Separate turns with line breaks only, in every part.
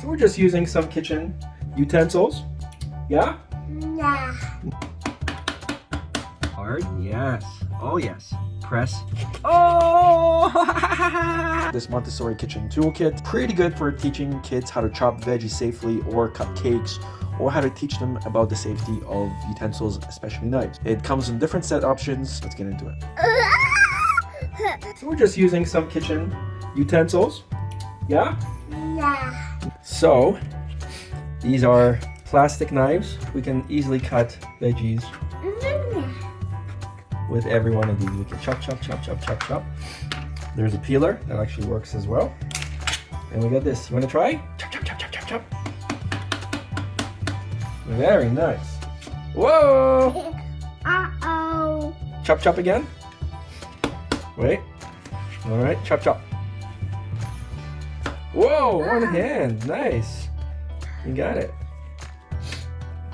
So we're just using some kitchen utensils. Yeah?
Yeah.
Hard? Yes. Oh, yes. Press. Oh! This Montessori kitchen toolkit, pretty good for teaching kids how to chop veggies safely or cut cakes, or how to teach them about the safety of utensils, especially knives. It comes in different set options. Let's get into it. So we're just using some kitchen utensils. Yeah?
Yeah.
So these are plastic knives. We can easily cut veggies with every one of these. We can chop, chop, chop, chop, chop, chop. There's a peeler that actually works as well. And we got this. You want to try? Chop, chop, chop, chop, chop, chop. Very nice. Whoa!
Uh-oh.
Chop, chop again. Wait. All right, chop, chop. Whoa, one hand. Nice. You got it.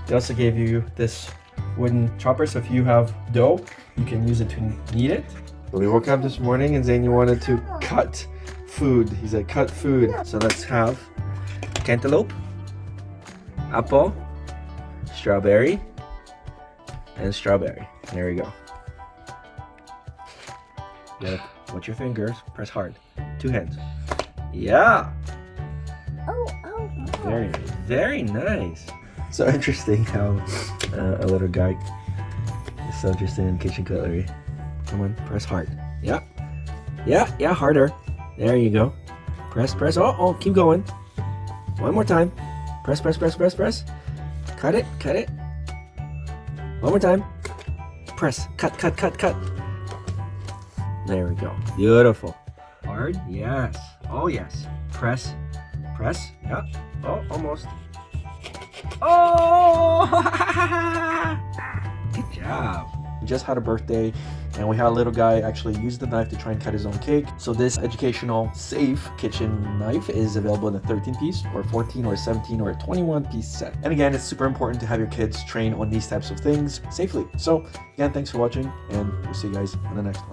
They also gave you this wooden chopper, so if you have dough, you can use it to knead it. We woke up this morning and Zane wanted to cut food. He said, cut food. So let's have cantaloupe, apple, strawberry, and strawberry. There we go. You gotta watch your fingers, press hard. 2 hands. Yeah!
Oh.
Very, very nice. So interesting how a little guy is so interested in kitchen cutlery. Come on, press hard. Yeah. Yeah, harder. There you go. Press. Oh, keep going. One more time. Press. Cut it. One more time. Press. Cut. There we go. Beautiful. Hard? Yes. Oh, yes. Press. Yeah. Oh, almost. Oh! Good job. We just had a birthday and we had a little guy actually use the knife to try and cut his own cake. So this educational safe kitchen knife is available in a 13-piece or 14 or 17 or a 21-piece set. And again, it's super important to have your kids train on these types of things safely. So again, thanks for watching and we'll see you guys in the next one.